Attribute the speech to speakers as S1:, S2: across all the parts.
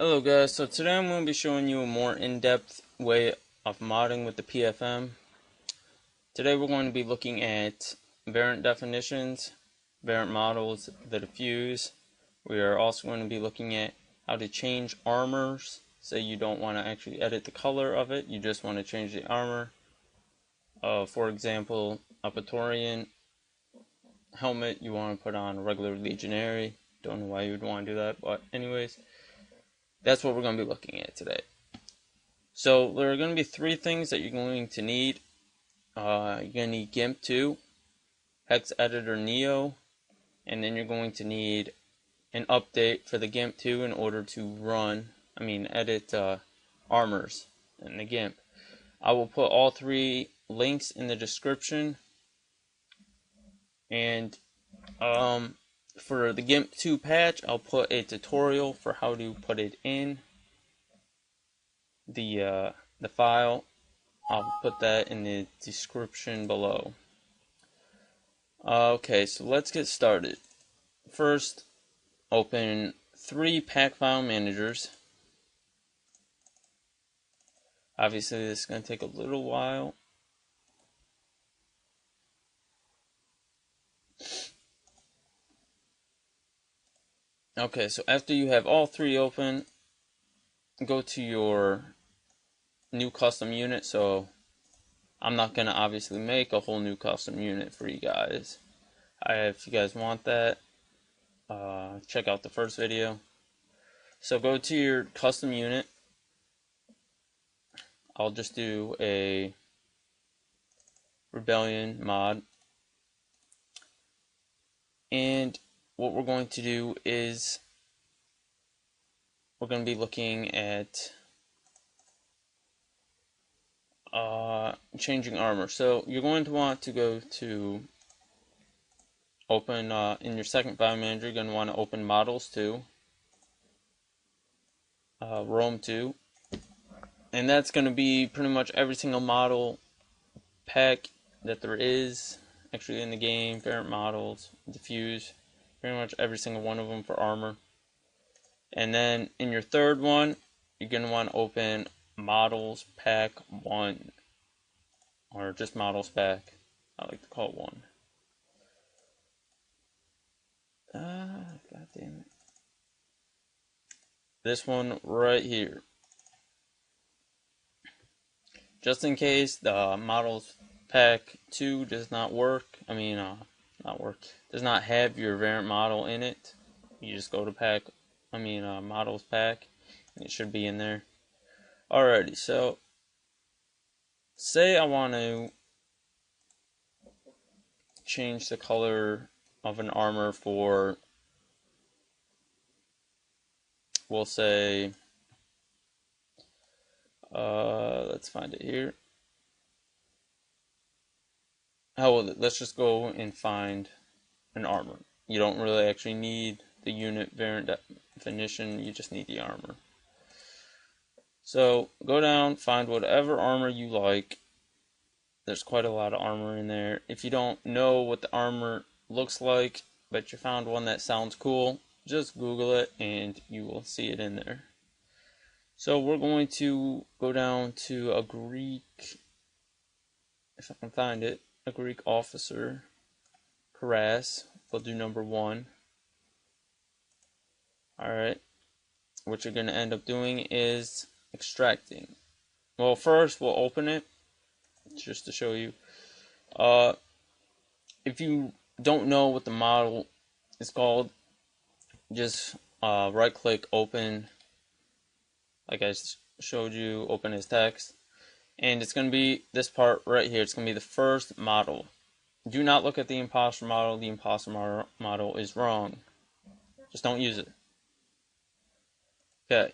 S1: Hello guys, so today I'm going to be showing you a more in-depth way of modding with the PFM. Today we're going to be looking at variant definitions, variant models, the diffuse. We are also going to be looking at how to change armors. Say you don't want to actually edit the color of it, you just want to change the armor. For example, a Praetorian helmet you want to put on a regular legionary. Don't know why you would want to do that, but anyways. That's what we're going to be looking at today. So there are going to be three things that you're going to need. You're going to need GIMP 2, Hex Editor Neo, and then you're going to need an update for the GIMP 2 in order to edit armors in the GIMP. I will put all three links in the description. And for the GIMP 2 patch, I'll put a tutorial for how to put it in the file. I'll put that in the description below. Okay, so let's get started. First, open 3 pack file managers. Obviously, this is going to take a little while. Okay, so after you have all 3 open, go to your new custom unit. So I'm not going to obviously make a whole new custom unit for you guys. If you guys want that, check out the first video. So go to your custom unit. I'll just do a rebellion mod. And what we're going to do is we're going to be looking at changing armor. So you're going to want to go to open in your second file manager. You're going to want to open models 2, Rome 2, and that's going to be pretty much every single model pack that there is actually in the game. Variant models, diffuse, pretty much every single one of them for armor. And then in your third one, you're going to want to open models pack 1, or just models pack. I like to call it 1. God damn it. This one right here. Just in case the models pack 2 does not work, does not have your variant model in it, you just go to models pack, and it should be in there. Alrighty, so say I want to change the color of an armor for, we'll say, let's find it here. Let's just go and find an armor. You don't really actually need the unit variant definition, you just need the armor. So go down, find whatever armor you like. There's quite a lot of armor in there. If you don't know what the armor looks like, but you found one that sounds cool, just Google it and you will see it in there. So we're going to go down to a Greek, if I can find it, a Greek officer, Harass. We'll do number 1. Alright, what you're going to end up doing is extracting. Well, first we'll open it, just to show you. If you don't know what the model is called, just right click open, like I showed you, open as text, and it's going to be this part right here. It's going to be the first model. Do not look at the imposter model. The imposter model is wrong. Just don't use it. Okay.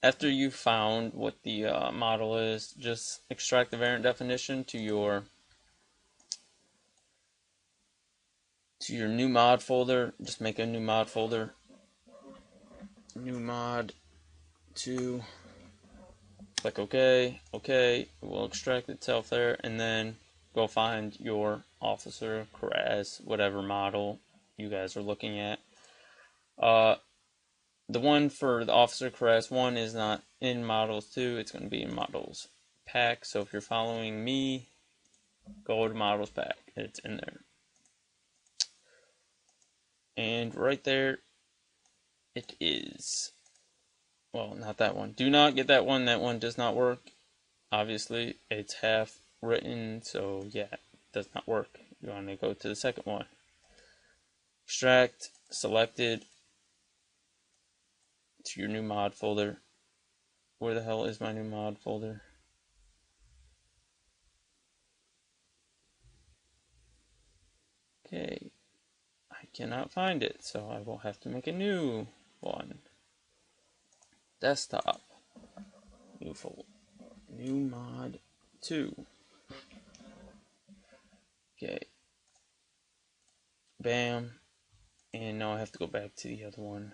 S1: After you found what the model is, just extract the variant definition to your new mod folder. Just make a new mod folder. New mod 2. Click OK. OK. It will extract itself there, and then go find your officer, Karaz, whatever model you guys are looking at. the one for the Officer Class 1 is not in Models 2, it's going to be in Models Pack. So if you're following me, go to Models Pack, it's in there. And right there, it is. Well, not that one. Do not get that one does not work. Obviously, it's half written, so yeah, it does not work. You want to go to the second one. Extract, selected, to your new mod folder. Where the hell is my new mod folder? Okay, I cannot find it, so I will have to make a new one. Desktop, new folder, new mod 2. Okay, bam, and now I have to go back to the other one.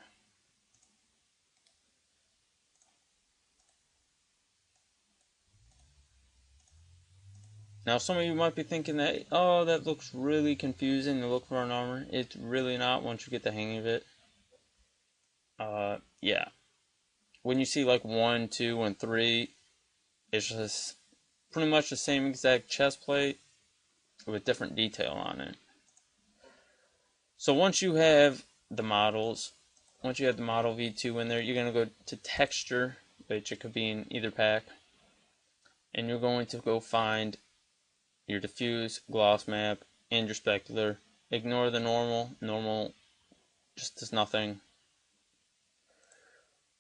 S1: Now, some of you might be thinking that, oh, that looks really confusing to look for an armor. It's really not once you get the hang of it. Yeah. When you see like 1, 2, and 3, it's just pretty much the same exact chest plate with different detail on it. So once you have the models, once you have the model V2 in there, you're going to go to texture, which it could be in either pack, and you're going to go find your diffuse, gloss map, and your specular. Ignore the normal. Normal just does nothing.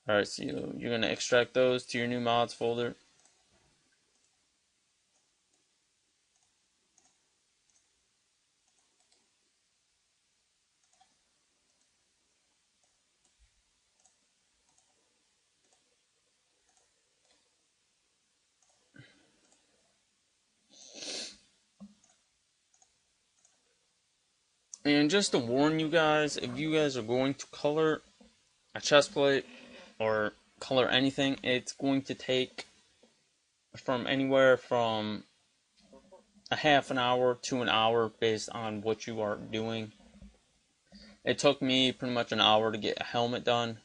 S1: Alright, so you're going to extract those to your new mods folder. And just to warn you guys, if you guys are going to color a chest plate or color anything, it's going to take from anywhere from a half an hour to an hour based on what you are doing. It took me pretty much an hour to get a helmet done,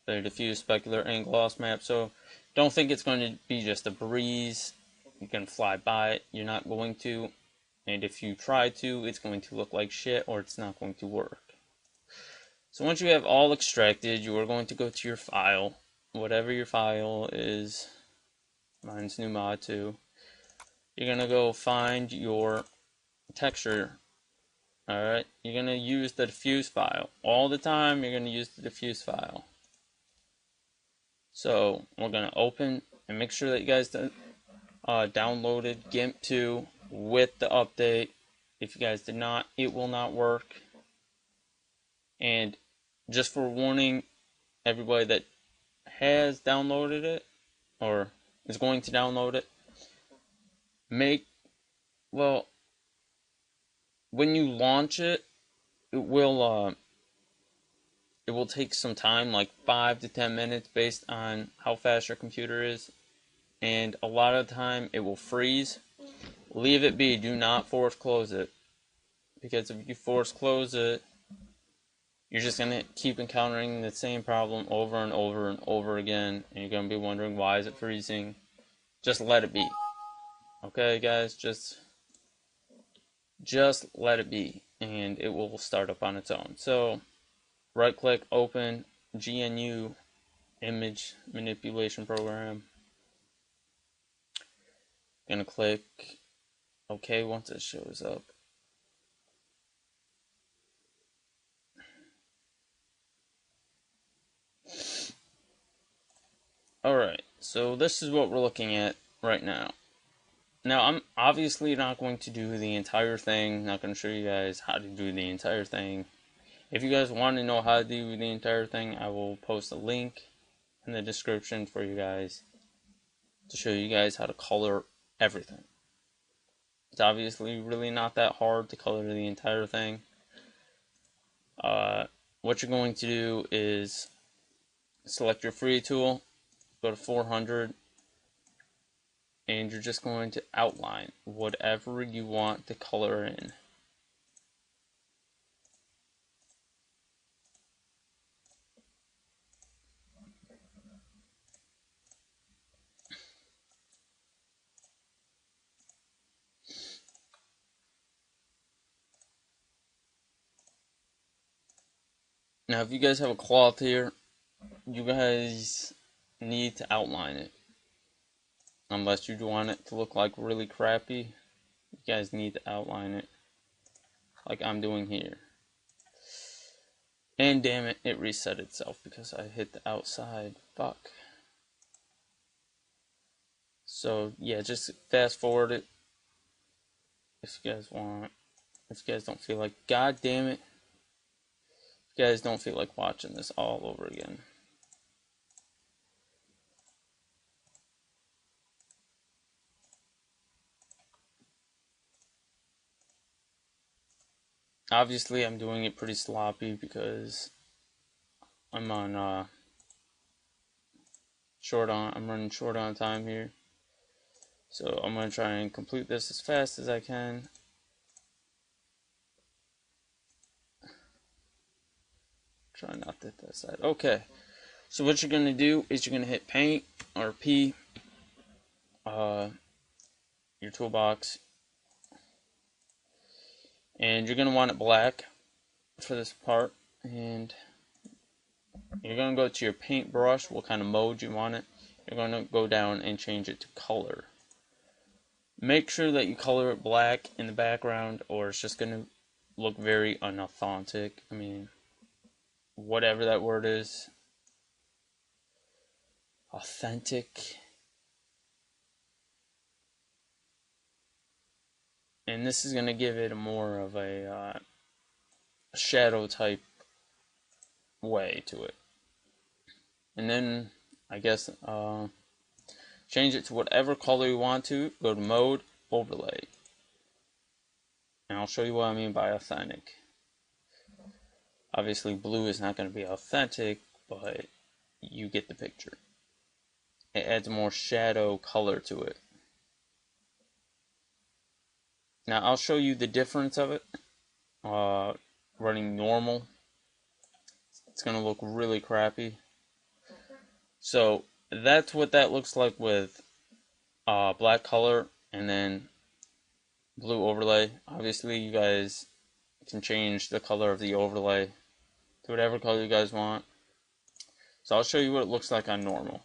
S1: the diffuse, specular, and gloss map, so don't think it's going to be just a breeze. You can fly by it. You're not going to. And if you try to, it's going to look like shit or it's not going to work. So once you have all extracted, you are going to go to your file, whatever your file is. Mine's new mod 2. You're going to go find your texture. Alright, you're going to use the diffuse file. All the time, you're going to use the diffuse file. So we're going to open and make sure that you guys downloaded GIMP 2 with the update. If you guys did not, it will not work. And just for warning everybody that has downloaded it or is going to download it, when you launch it, it will take some time, like 5 to 10 minutes based on how fast your computer is, and a lot of the time it will freeze. Leave it be. Do not force close it, because if you force close it, you're just going to keep encountering the same problem over and over and over again, and you're going to be wondering, why is it freezing? Just let it be. Okay, guys, just let it be, and it will start up on its own. So right click, open GNU image manipulation program. Gonna click OK once it shows up. Alright, so this is what we're looking at right now. Now, I'm obviously not going to do the entire thing, not going to show you guys how to do the entire thing. If you guys want to know how to do the entire thing, I will post a link in the description for you guys to show you guys how to color everything. It's obviously really not that hard to color the entire thing. What you're going to do is select your free tool, go to 400, and you're just going to outline whatever you want to color in. Now, if you guys have a cloth here, you guys need to outline it. Unless you want it to look like really crappy, you guys need to outline it like I'm doing here. And damn it, it reset itself because I hit the outside. Fuck. So yeah, just fast forward it if you guys want. If you guys don't feel like, god damn it, if you guys don't feel like watching this all over again. Obviously, I'm doing it pretty sloppy because I'm on I'm running short on time here. So I'm gonna try and complete this as fast as I can. Try not to hit that side. Okay. So what you're gonna do is you're gonna hit paint or P, your toolbox, and you're gonna want it black for this part, and you're gonna go to your paintbrush, what kind of mode you want it. You're gonna go down and change it to color. Make sure that you color it black in the background, or it's just gonna look very unauthentic. I mean, whatever that word is. Authentic. And this is gonna give it a more of a shadow type way to it. And then I guess change it to whatever color you want to. Go to mode, overlay, and I'll show you what I mean by authentic. Obviously blue is not going to be authentic, but you get the picture. It adds more shadow color to it. Now I'll show you the difference of it. Running normal, it's going to look really crappy. So that's what that looks like with black color and then blue overlay. Obviously you guys can change the color of the overlay to whatever color you guys want. So I'll show you what it looks like on normal.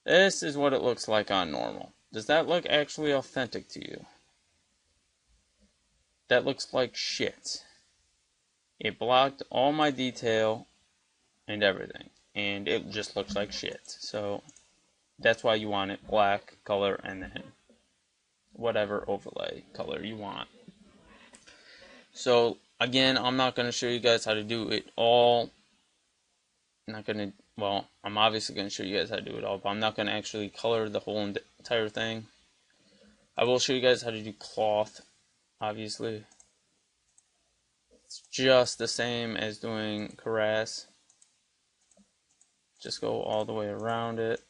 S1: This is what it looks like on normal. Does that look actually authentic to you? That looks like shit. It blocked all my detail and everything, and it just looks like shit. So that's why you want it black color and then whatever overlay color you want. So again, I'm not going to show you guys how to do it all. I'm obviously going to show you guys how to do it all, but I'm not going to actually color the whole entire thing. I will show you guys how to do cloth, obviously. It's just the same as doing Caress. Just go all the way around it.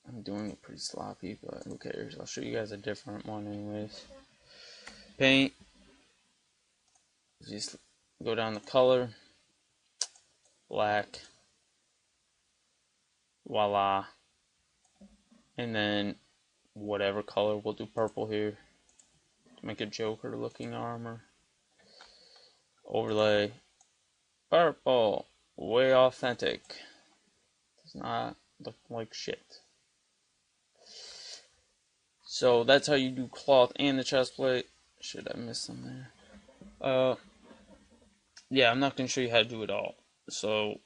S1: I'm doing it pretty sloppy, but who cares? I'll show you guys a different one anyways. Paint. Just go down the color. Black. Voila. And then whatever color, we'll do purple here to make a Joker looking armor. Overlay. Purple. Way authentic. Does not look like shit. So that's how you do cloth and the chest plate. Should I miss some there? Yeah, I'm not going to show you how to do it all. So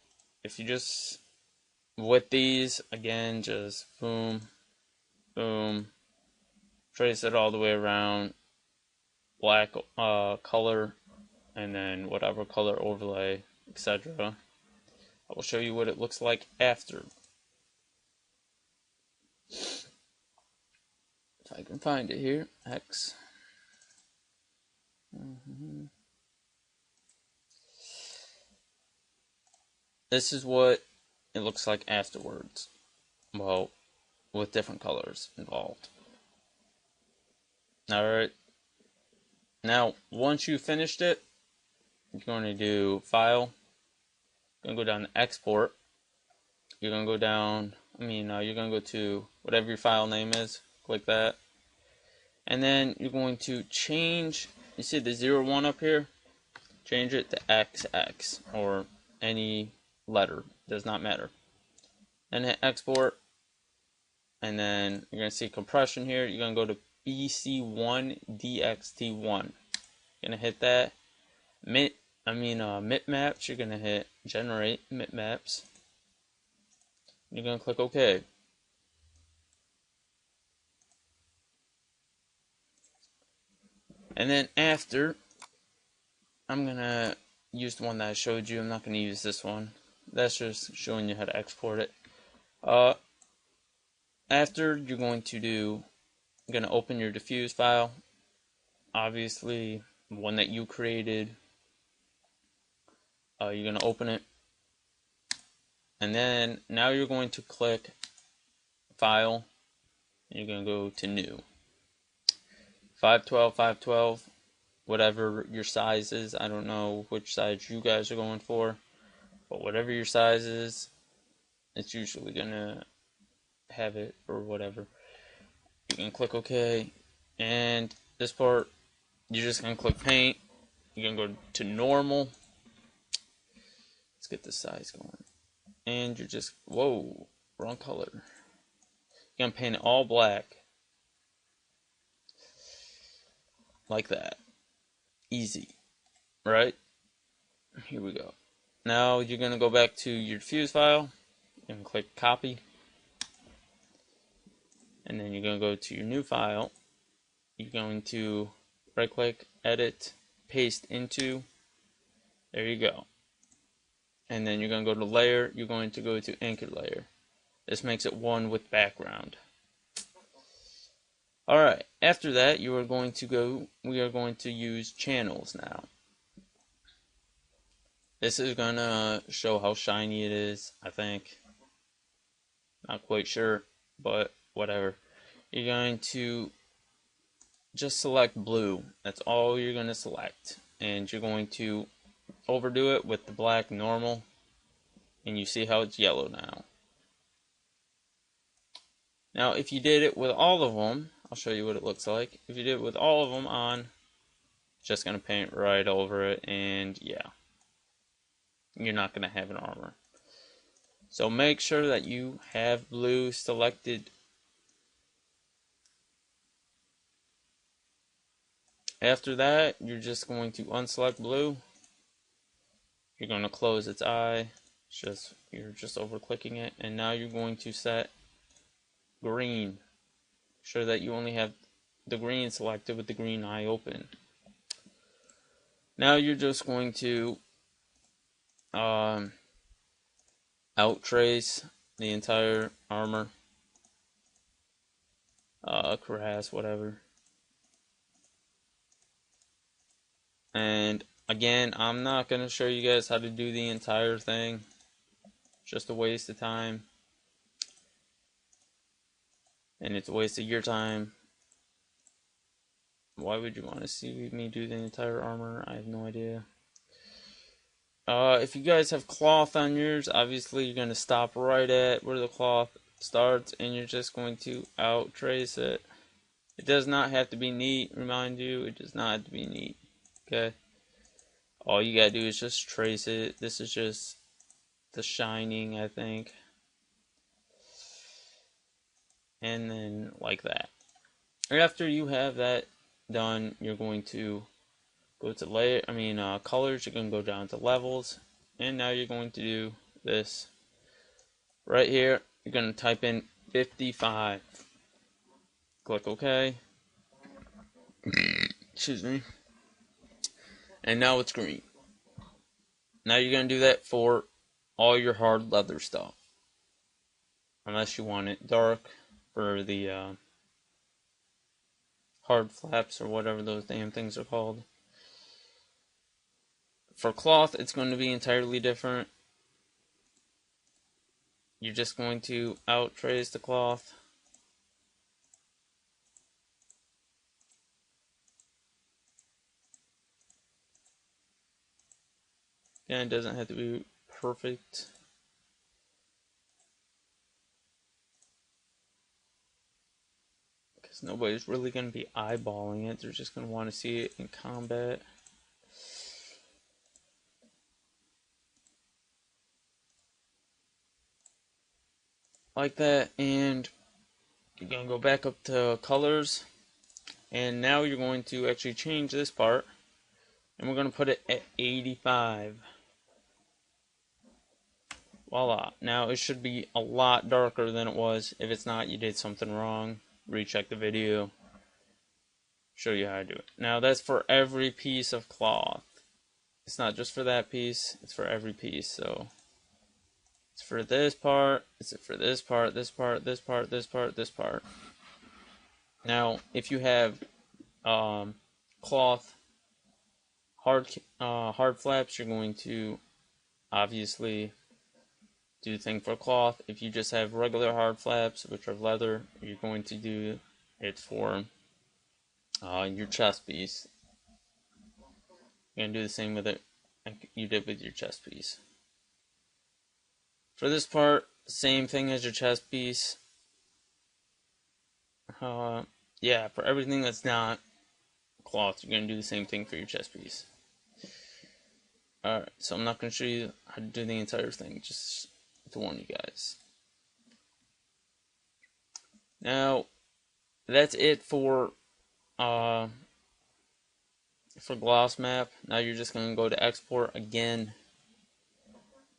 S1: if you just, with these, again, just boom, boom, trace it all the way around, black color, and then whatever color overlay, etc. I will show you what it looks like after. If I can find it here, X. This is what it looks like afterwards. Well, with different colors involved. Alright. Now, once you finished it, you're going to do File. You're going to go down to Export. You're going to go down, you're going to go to whatever your file name is. Click that. And then you're going to change you see the 01 up here? Change it to XX or any letter, does not matter. Then hit export, and then you're going to see compression here. You're going to go to BC1DXT1. You're going to hit that. Bitmaps, you're going to hit generate bitmaps. You're going to click OK. And then after, I'm going to use the one that I showed you. I'm not going to use this one. That's just showing you how to export it. After, you're going to open your diffuse file. Obviously, one that you created. You're going to open it. And then, now you're going to click File. And you're going to go to New. 512, 512, whatever your size is. I don't know which size you guys are going for. But whatever your size is, it's usually going to have it or whatever. You can click OK. And this part, you're just going to click Paint. You're going to go to Normal. Let's get the size going. And you're just, whoa, wrong color. You're going to paint it all black. Like that. Easy. Right? Here we go. Now you're going to go back to your diffuse file. You're going to click Copy. And then you're going to go to your new file. You're going to right click, Edit, Paste Into. There you go. And then you're going to go to Layer. You're going to go to Anchor Layer. This makes it one with background. Alright, after that we are going to use channels now. This is going to show how shiny it is, I think. Not quite sure, but whatever. You're going to just select blue. That's all you're going to select. And you're going to overdo it with the black normal. And you see how it's yellow now. Now, if you did it with all of them, I'll show you what it looks like. If you did it with all of them on, just going to paint right over it, and yeah, you're not going to have an armor. So make sure that you have blue selected. After that, you're just going to unselect blue. You're going to close its eye. You're just over clicking it, and now you're going to set green. Sure that you only have the green selected with the green eye open. Now you're just going to outtrace the entire armor, cuirass, whatever. And again, I'm not going to show you guys how to do the entire thing. Just a waste of time. And it's a waste of your time. Why would you want to see me do the entire armor? I have no idea. If you guys have cloth on yours, obviously you're going to stop right at where the cloth starts, and you're just going to outtrace it. It does not have to be neat, remind you, it does not have to be neat. Okay? All you gotta do is just trace it. This is just the shining, I think. And then like that. After you have that done, you're going to go to colors. You're going to go down to levels, and now you're going to do this right here. You're going to type in 55. Click OK. Excuse me. And now it's green. Now you're going to do that for all your hard leather stuff, unless you want it dark for the hard flaps or whatever those damn things are called. For cloth, it's going to be entirely different. You're just going to outtrace the cloth. Again, it doesn't have to be perfect. because nobody's really going to be eyeballing it. They're just going to want to see it in combat. Like that, and you're going to go back up to colors, and now you're going to actually change this part, and we're going to put it at 85. Voila. Now it should be a lot darker than it was. If it's not, you did something wrong. Recheck the video. Show you how to do it. Now that's for every piece of cloth. It's not just for that piece, it's for every piece. So it's for this part, it's for this part, this part, this part, this part, this part. Now if you have cloth hard flaps, you're going to obviously do the thing for cloth. If you just have regular hard flaps, which are leather, you're going to do it for your chest piece. You're going to do the same with it like you did with your chest piece. For this part, same thing as your chest piece. Yeah, for everything that's not cloth, you're going to do the same thing for your chest piece. Alright, so I'm not going to show you how to do the entire thing, just to warn you guys. Now, that's it for gloss map. Now you're just going to go to export again.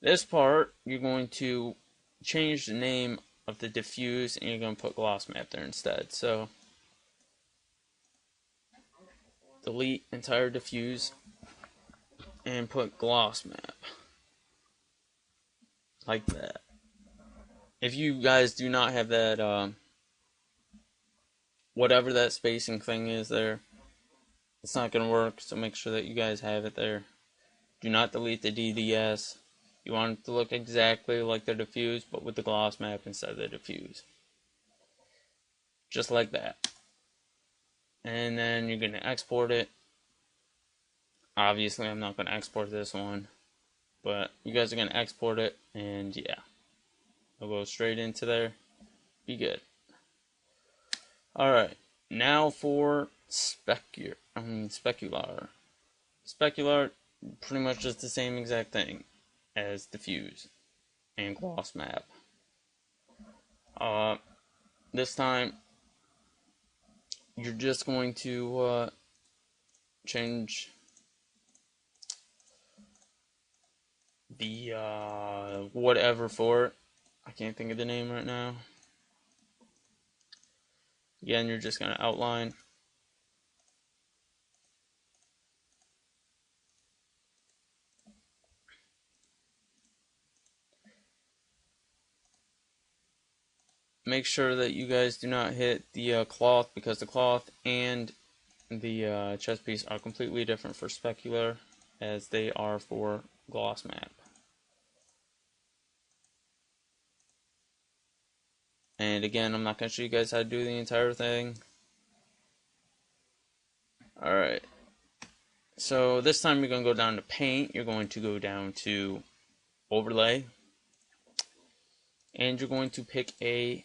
S1: This part, you're going to change the name of the diffuse, and you're going to put gloss map there instead. So, delete entire diffuse, and put gloss map. Like that. If you guys do not have that, whatever that spacing thing is there, it's not going to work, so make sure that you guys have it there. Do not delete the DDS. You want it to look exactly like the diffuse, but with the gloss map instead of the diffuse. Just like that. And then you're going to export it. Obviously, I'm not going to export this one, but you guys are going to export it, and yeah. I'll go straight into there. Be good. Alright, now for specular. Specular, pretty much just the same exact thing as diffuse and gloss map. This time, you're just going to change the whatever for it. I can't think of the name right now. Again, you're just going to outline. Make sure that you guys do not hit the cloth, because the cloth and the chest piece are completely different for specular as they are for gloss map. And again, I'm not going to show you guys how to do the entire thing. Alright. So this time you're going to go down to paint. You're going to go down to overlay. And you're going to pick a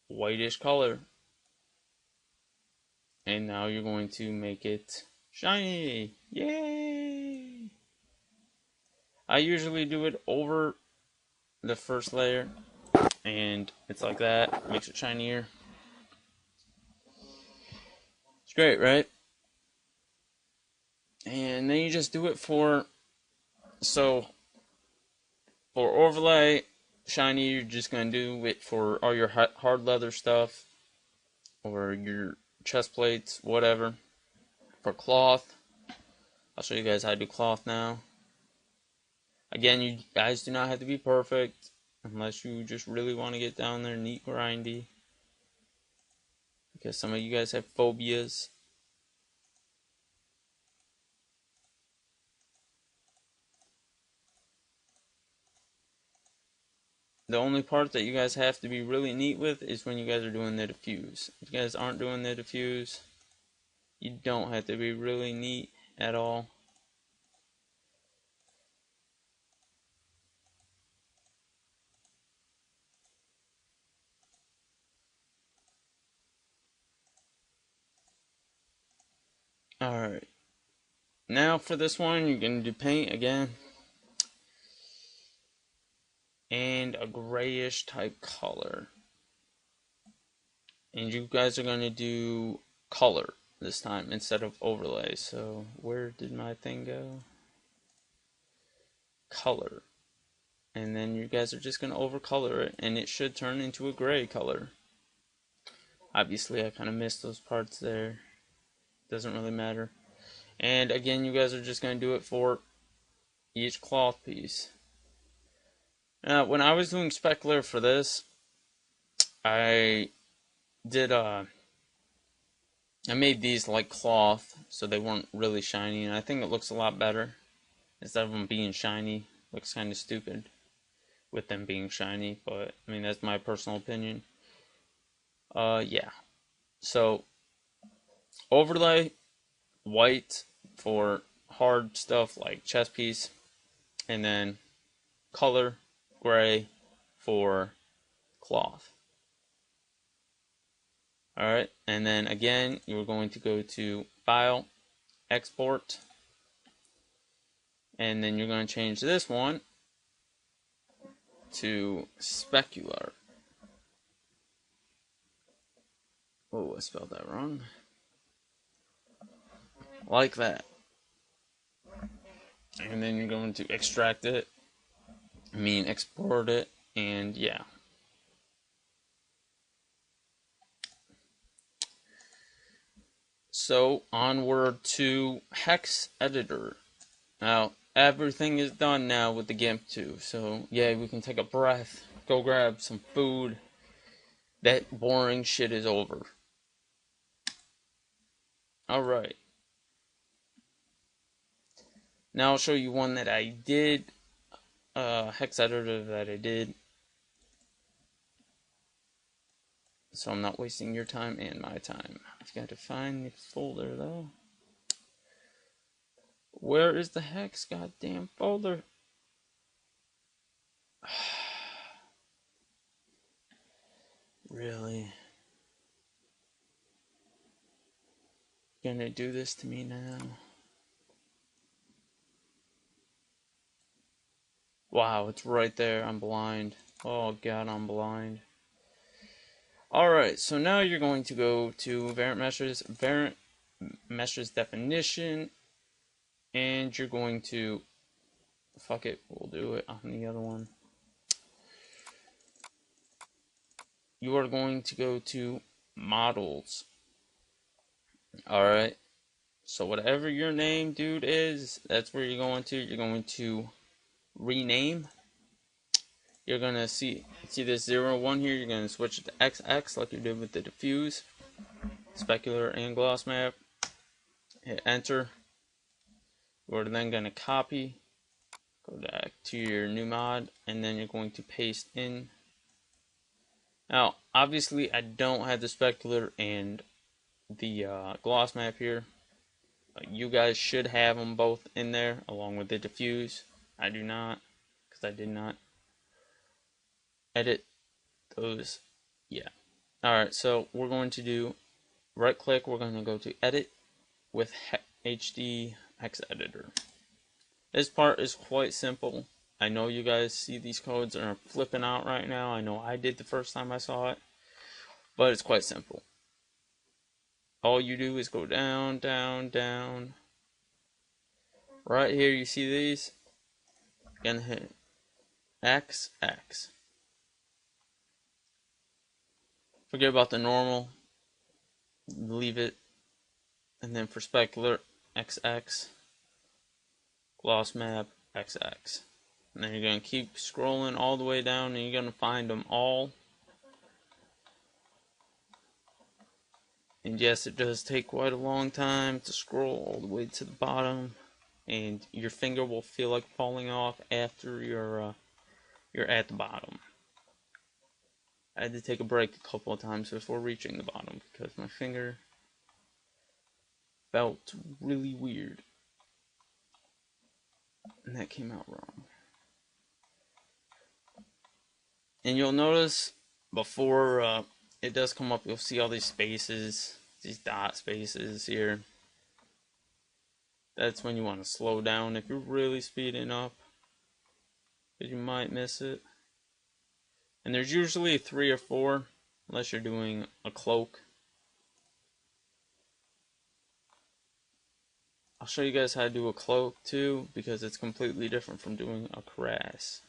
S1: whitish color. And now you're going to make it shiny. Yay! I usually do it over the first layer. And it's like that. Makes it shinier. It's great, right? And then you just do it for overlay, shiny, you're just going to do it for all your hard leather stuff, or your chest plates, whatever. For cloth, I'll show you guys how to do cloth now. Again, you guys do not have to be perfect, unless you just really want to get down there neat, grindy. Because some of you guys have phobias. The only part that you guys have to be really neat with is when you guys are doing the diffuse. If you guys aren't doing the diffuse, you don't have to be really neat at all. Alright. Now for this one, you're going to do paint again. And a grayish type color. And you guys are going to do color this time instead of overlay. So where did my thing go? Color. And then you guys are just going to overcolor it, and it should turn into a gray color. Obviously I kind of missed those parts there. Doesn't really matter. And again, you guys are just going to do it for each cloth piece. Now when I was doing specular for this, I made these like cloth, so they weren't really shiny, and I think it looks a lot better. Instead of them being shiny, looks kind of stupid with them being shiny, but I mean, that's my personal opinion. Yeah. So, overlay, white for hard stuff like chest piece, and then color, gray for cloth. Alright, and then again, you're going to go to File, Export, and then you're going to change this one to specular. Oh, I spelled that wrong. Like that. And then you're going to extract it. Export it, and yeah. So, onward to Hex Editor. Now, everything is done now with the GIMP 2. So, yeah, we can take a breath, go grab some food. That boring shit is over. Alright. Now I'll show you one that I did. Hex editor that I did. So I'm not wasting your time and my time. I've got to find the folder though. Where is the hex goddamn folder? Really? Gonna do this to me now? Wow, it's right there. I'm blind. Oh god, I'm blind. Alright, so now you're going to go to variant meshes definition, and you're going to, fuck it, we'll do it on the other one. You are going to go to models. Alright, so whatever your name, dude, is, that's where you're going to. You're going to rename. You're going to see this 0, 1 here. You're going to switch it to XX like you did with the diffuse, specular, and gloss map. Hit enter. You're then going to copy, go back to your new mod, and then you're going to paste in. Now, obviously, I don't have the specular and the gloss map here. You guys should have them both in there along with the diffuse. I do not, because I did not edit those. Yeah. Alright, so we're going to do right click. We're going to go to edit with HD Hex Editor. This part is quite simple. I know you guys see these codes and are flipping out right now. I know I did the first time I saw it, but it's quite simple. All you do is go down, down, down. Right here, you see these? You're gonna hit X, X. Forget about the normal. Leave it. And then for specular, XX. Gloss map, XX. And then you're going to keep scrolling all the way down, and you're going to find them all. And yes, it does take quite a long time to scroll all the way to the bottom, and your finger will feel like falling off after you're at the bottom. I had to take a break a couple of times before reaching the bottom because my finger felt really weird, and that came out wrong. And you'll notice before it does come up, you'll see all these spaces, these dot spaces here. That's when you want to slow down if you're really speeding up, because you might miss it. And there's usually 3 or 4, unless you're doing a cloak. I'll show you guys how to do a cloak too, because it's completely different from doing a cuirass.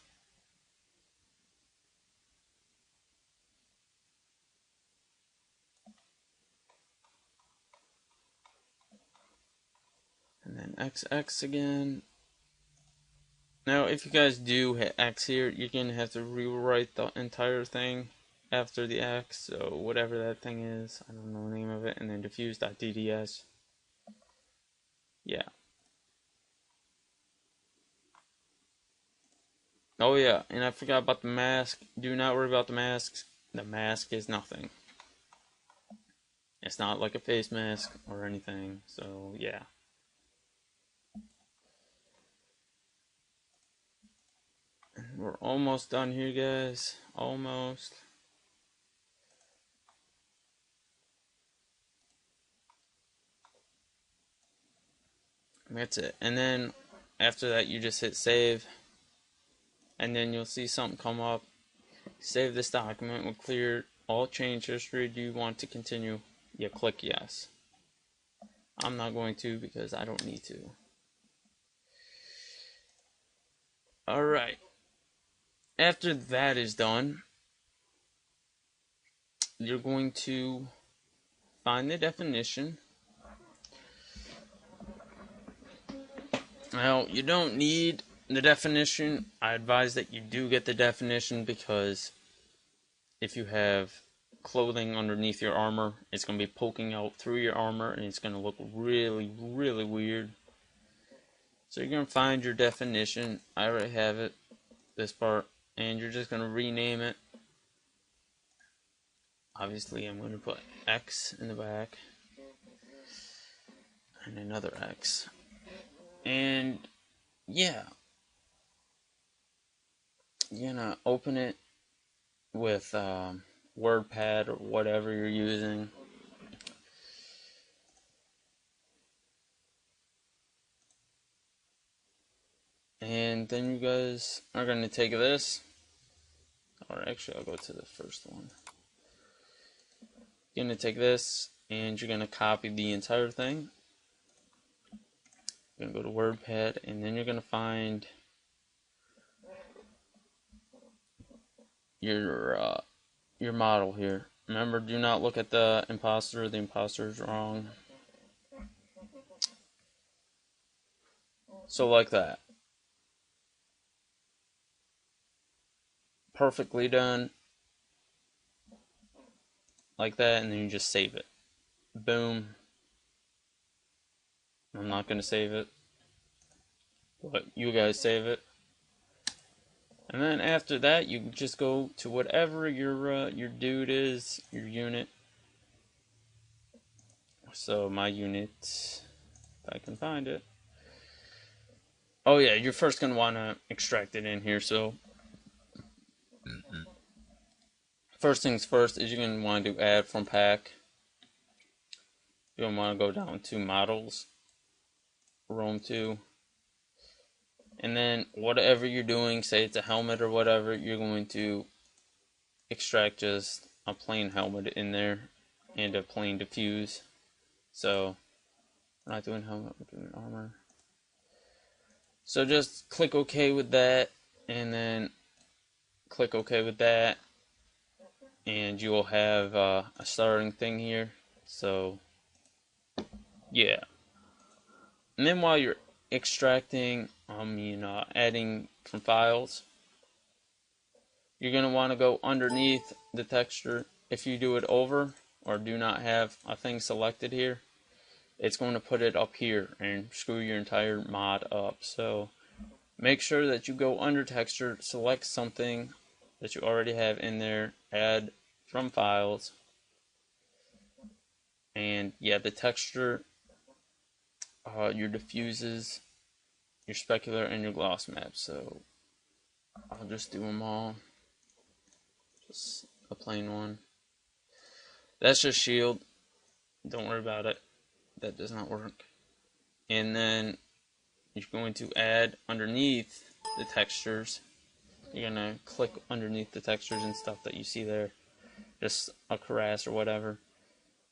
S1: And then XX again. Now, if you guys do hit X here, you're going to have to rewrite the entire thing after the X. So whatever that thing is, I don't know the name of it. And then diffuse.dds. Yeah. Oh yeah, and I forgot about the mask. Do not worry about the masks. The mask is nothing. It's not like a face mask or anything. So yeah. We're almost done here, guys. Almost. That's it. And then after that, you just hit save. And then you'll see something come up. Save this document. Will clear all change history. Do you want to continue? You click yes. I'm not going to because I don't need to. Alright. After that is done, you're going to find the definition. Now, you don't need the definition. I advise that you do get the definition, because if you have clothing underneath your armor, it's going to be poking out through your armor, and it's going to look really, really weird. So you're going to find your definition. I already have it, this part, and you're just going to rename it. Obviously, I'm going to put X in the back, and another X. And yeah, you're going to open it with WordPad or whatever you're using. And then you guys are going to take this, or actually I'll go to the first one. You're going to take this and you're going to copy the entire thing. You're going to go to WordPad, and then you're going to find your model here. Remember, do not look at the imposter. The imposter is wrong. So like that. Perfectly done. Like that, and then you just save it. Boom. I'm not going to save it, but you guys save it. And then after that, you just go to whatever your dude is, your unit. So my unit, if I can find it. Oh yeah, you're first going to want to extract it in here. So first things first is you're going to want to do add from pack. You're going to want to go down to models, Rome 2. And then whatever you're doing, say it's a helmet or whatever, you're going to extract just a plain helmet in there and a plain diffuse. So we're not doing helmet, we're doing armor. So just click OK with that, and then click OK with that, and you will have a starting thing here. So yeah. And then while you're extracting, adding from files, you're going to want to go underneath the texture. If you do it over or do not have a thing selected here, it's going to put it up here and screw your entire mod up. So make sure that you go under texture, select something that you already have in there, add from files, and yeah, the texture, your diffuses, your specular, and your gloss map. So I'll just do them all. Just a plain one. That's just shield. Don't worry about it. That does not work. and then you're going to add underneath the textures. You're going to click underneath the textures and stuff that you see there, just a cuirass or whatever,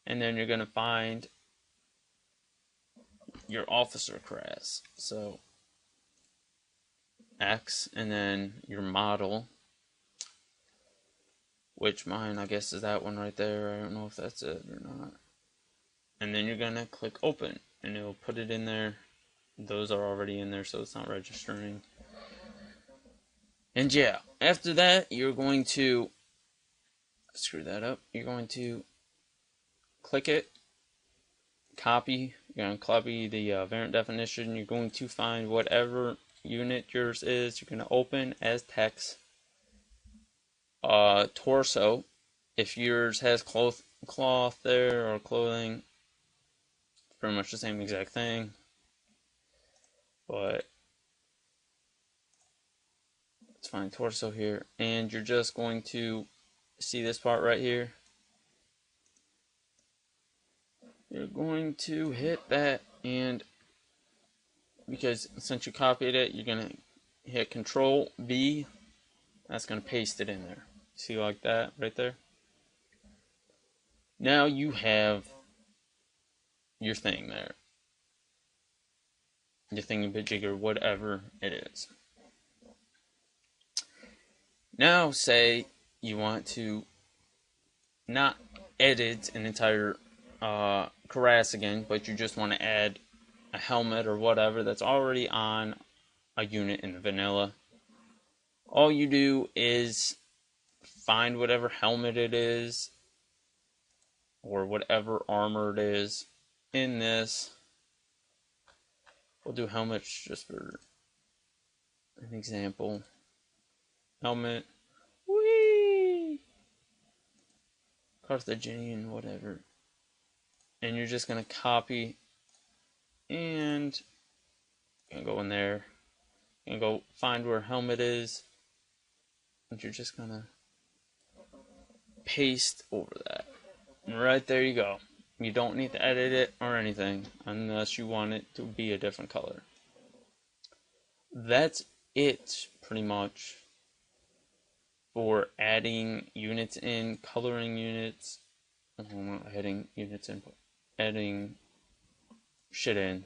S1: and then you're going to find your officer cuirass. So X, and then your model, which mine I guess is that one right there. I don't know if that's it or not. And then you're going to click open, and it'll put it in there. Those are already in there, so it's not registering. And yeah, after that, you're going to screw that up. You're going to click it, copy. You're going to copy the variant definition. You're going to find whatever unit yours is. You're going to open as text. Torso. If yours has cloth there or clothing, it's pretty much the same exact thing. But let's find torso here, and you're just going to see this part right here. You're going to hit that, and because since you copied it, you're going to hit Control V. That's going to paste it in there. See, like that right there? Now you have your thing there. Your thingamajigger, whatever it is. Now, say you want to not edit an entire cuirass again, but you just want to add a helmet or whatever that's already on a unit in the vanilla. All you do is find whatever helmet it is or whatever armor it is in this. We'll do helmets just for an example. Helmet. Whee! Carthaginian, whatever. And you're just going to copy and you're going to go in there. You're going to go find where helmet is. And you're just going to paste over that. And right there you go. You don't need to edit it or anything unless you want it to be a different color. That's it, pretty much, for adding units in, coloring units, adding units in, adding shit in.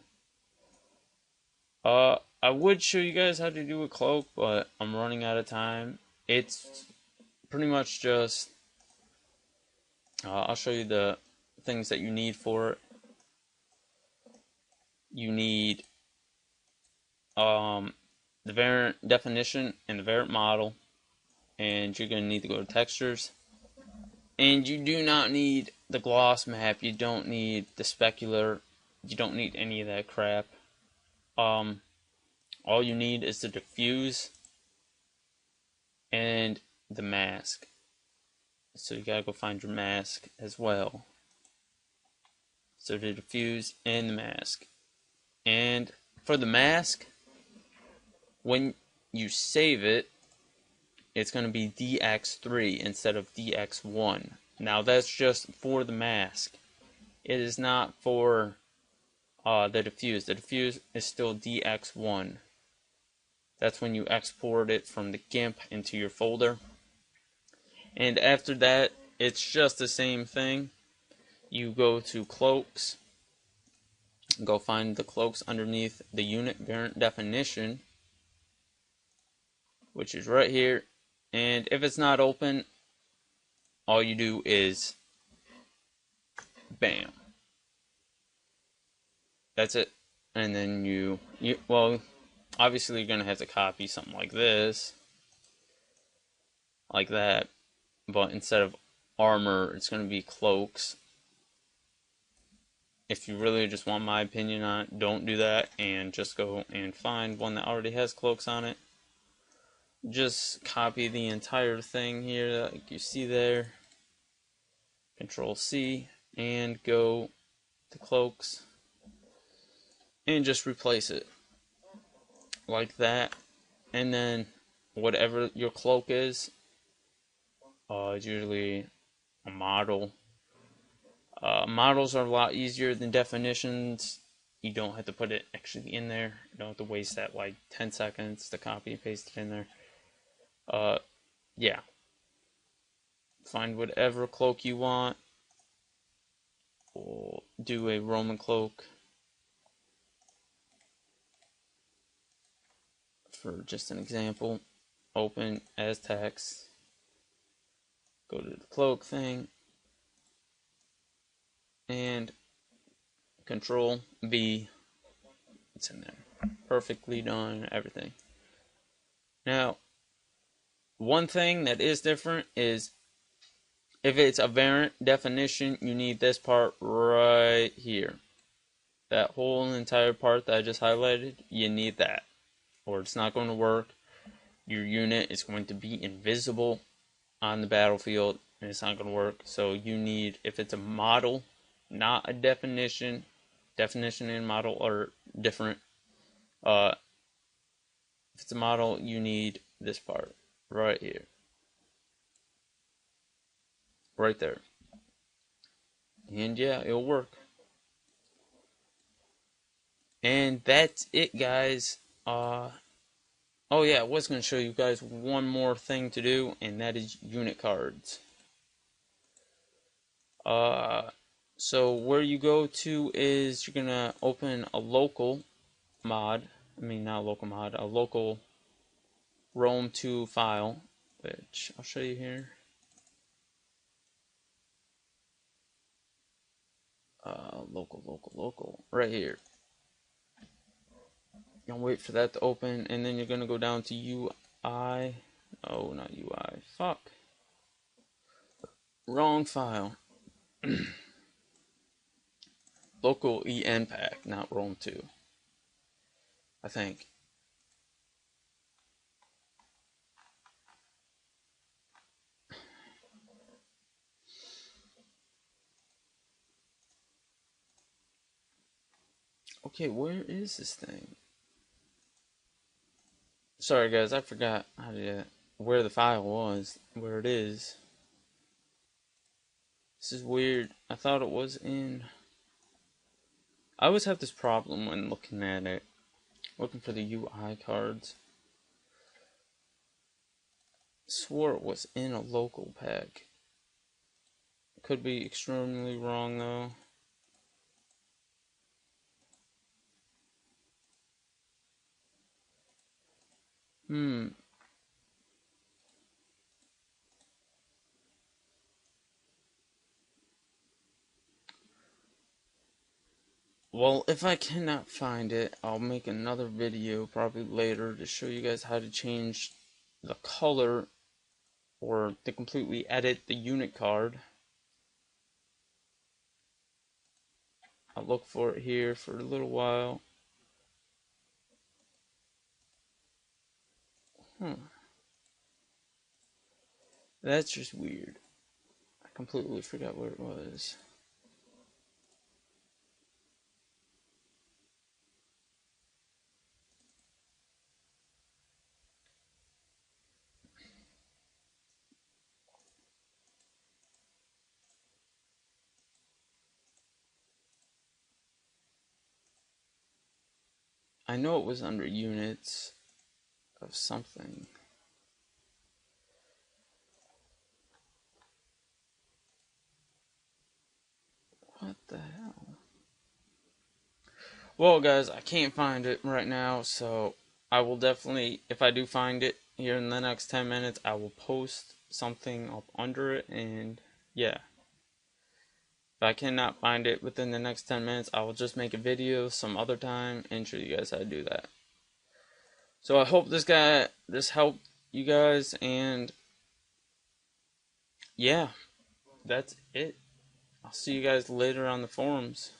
S1: I would show you guys how to do a cloak, but I'm running out of time. It's pretty much just, I'll show you the things that you need for it. You need the variant definition and the variant model, and you're going to need to go to textures. And you do not need the gloss map, you don't need the specular, you don't need any of that crap. All you need is the diffuse and the mask. So you gotta go find your mask as well. So the diffuse and the mask. And for the mask, when you save it, it's going to be DX3 instead of DX1. Now that's just for the mask. It is not for the diffuse. The diffuse is still DX1. That's when you export it from the GIMP into your folder. And after that, it's just the same thing. You go to cloaks. Go find the cloaks underneath the unit variant definition, which is right here. And if it's not open, all you do is bam. That's it. And then you well, obviously you're going to have to copy something like this. Like that. But instead of armor, it's going to be cloaks. If you really just want my opinion on it, don't do that. And just go and find one that already has cloaks on it. Just copy the entire thing here like you see there. Control C and go to cloaks and just replace it like that. And then whatever your cloak is, it's usually a model. Models are a lot easier than definitions. you don't have to put it actually in there. You don't have to waste that like 10 seconds to copy and paste it in there. Yeah. Find whatever cloak you want. We'll do a Roman cloak for just an example. Open as text. Go to the cloak thing. And Control V. It's in there. Perfectly done, everything. Now, one thing that is different is if it's a variant definition, you need this part right here. That whole entire part that I just highlighted, you need that. Or it's not going to work. Your unit is going to be invisible on the battlefield, and it's not going to work. So you need, if it's a model, not a definition, definition and model are different. If it's a model, you need this part right here. Right there. And yeah, it'll work. And that's it, guys. Oh yeah, I was going to show you guys one more thing to do, and that is unit cards. So where you go to is you're going to open a local mod. I mean, not a local mod, a local Rome 2 file, which I'll show you here. Local, right here. You're gonna wait for that to open, and then you're gonna go down to UI. Oh, not UI. Fuck. Wrong file. Local EN pack, not Rome 2. I think. Okay, where is this thing? Sorry guys, I forgot how to where the file was, where it is. This is weird. I thought it was in. I always have this problem when looking at it, looking for the UI cards. Swore it was in a local pack. Could be extremely wrong though. Well, if I cannot find it, I'll make another video probably later to show you guys how to change the color or to completely edit the unit card. I'll look for it here for a little while. That's just weird. I completely forgot where it was. I know it was under units of something. What the hell? Well, guys, I can't find it right now, so I will definitely, if I do find it here in the next 10 minutes, I will post something up under it, and yeah. If I cannot find it within the next 10 minutes, I will just make a video some other time and show you guys how to do that. So I hope this helped you guys, and yeah, that's it. I'll see you guys later on the forums.